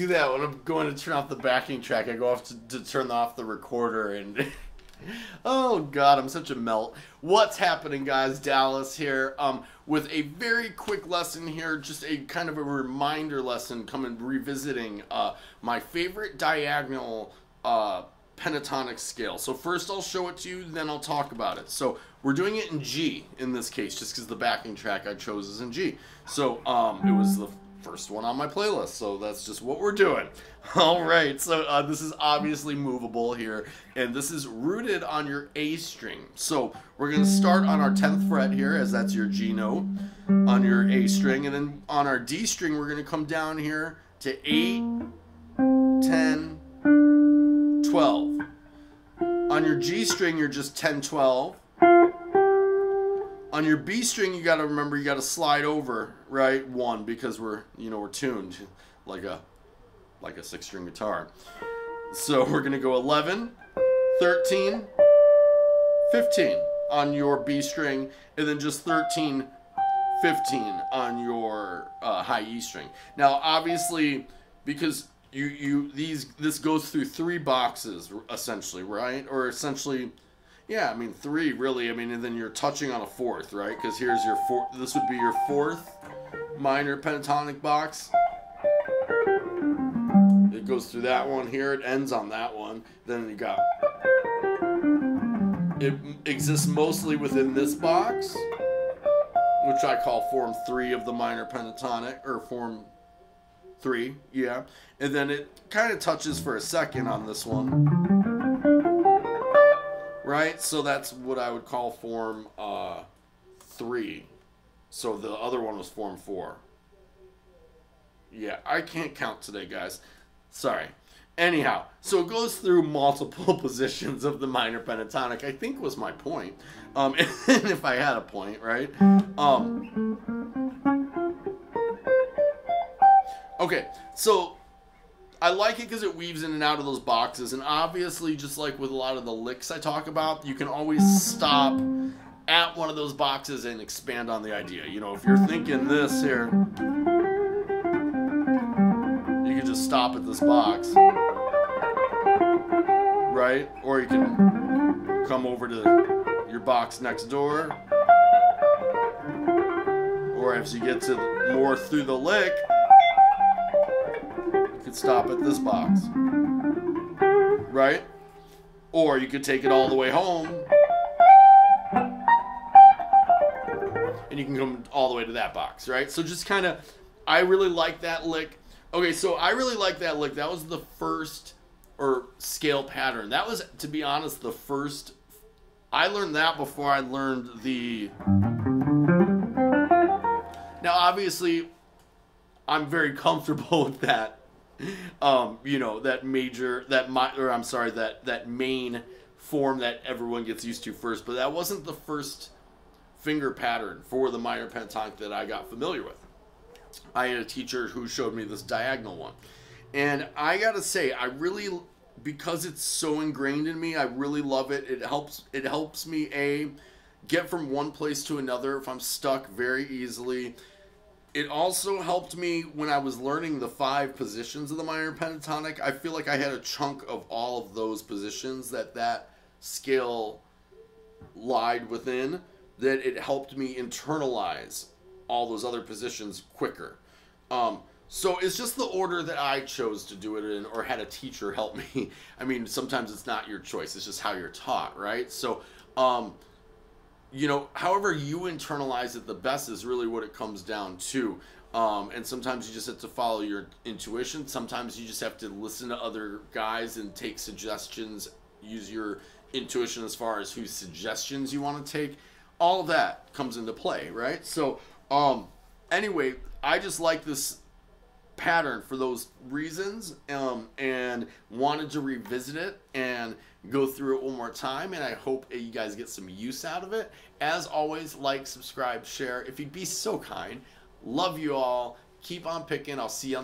do that when I'm going to turn off the backing track. I go off to turn off the recorder and oh god, I'm such a melt. What's happening, guys? Dallas here with a very quick lesson here, just a kind of a reminder lesson coming revisiting my favorite diagonal pentatonic scale. So first I'll show it to you, then I'll talk about it. So we're doing it in G in this case, just because the backing track I chose is in G. So it was the first one on my playlist, so that's just what we're doing. All right, so this is obviously movable here, and this is rooted on your A string. So we're going to start on our 10th fret here, as that's your G note on your A string, and then on our D string we're going to come down here to 8, 10, 12. On your G string you're just 10, 12. On your B string, you got to remember, you got to slide over, right, 1, because we're tuned like a 6-string guitar. So we're going to go 11, 13, 15 on your B string, and then just 13, 15 on your high E string. Now, obviously, because this goes through 3 boxes, essentially, right? Or essentially, yeah, I mean 3 really. I mean, and then you're touching on a 4th, right? Because here's your 4th. This would be your 4th minor pentatonic box. It goes through that one here. It ends on that one. Then you got. It exists mostly within this box, which I call form 3 of the minor pentatonic, or form 3, yeah. And then it kind of touches for a second on this one. Right, so that's what I would call form 3. So the other one was form 4. Yeah, I can't count today, guys. Sorry. Anyhow, so it goes through multiple positions of the minor pentatonic, I think was my point. And if I had a point, right? Okay, so I like it because it weaves in and out of those boxes, and obviously, just like with a lot of the licks I talk about, you can always stop at one of those boxes and expand on the idea. You know, if you're thinking this here, you can just stop at this box, right? Or you can come over to your box next door, or as you get to more through the lick, stop at this box, right? Or you could take it all the way home and you can come all the way to that box, right? So just kind of, I really like that lick. Okay, so I really like that lick. That was the first, or scale pattern. That was, to be honest, the first. I learned that before I learned the. Now, obviously, I'm very comfortable with that. You know, that major, that main form that everyone gets used to first, but that wasn't the first finger pattern for the minor pentatonic that I got familiar with. I had a teacher who showed me this diagonal one, and I gotta say, I really, because it's so ingrained in me, I really love it. It helps me get from one place to another if I'm stuck very easily. It also helped me when I was learning the 5 positions of the minor pentatonic. I feel like I had a chunk of all of those positions that scale lied within, that it helped me internalize all those other positions quicker. So it's just the order that I chose to do it in, or had a teacher help me. I mean, sometimes it's not your choice. It's just how you're taught, right? So, you know, however you internalize it the best is really what it comes down to. And sometimes you just have to follow your intuition. Sometimes you just have to listen to other guys and take suggestions, use your intuition as far as whose suggestions you want to take. All of that comes into play, right? So, anyway, I just like this pattern for those reasons, and wanted to revisit it and go through it one more time, and I hope you guys get some use out of it. As always, like, subscribe, share if you'd be so kind. Love you all. Keep on picking. I'll see you on